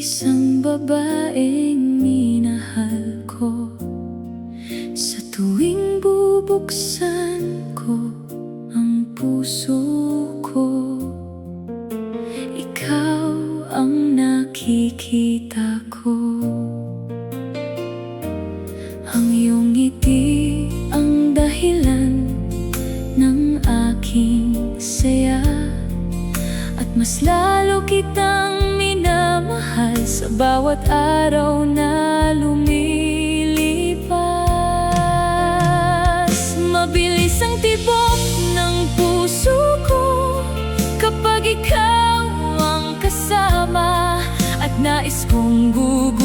Isang babaeng minahal ko. Sa tuwing bubuksan ko ang puso ko, ikaw ang nakikita ko. Ang iyong ngiti ang dahilan ng aking saya, at mas lalo kitang minamahal sa bawat araw na lumilipas. Mabilis ang tibok ng puso ko kapag ikaw ang kasama, at nais kong gugustuhin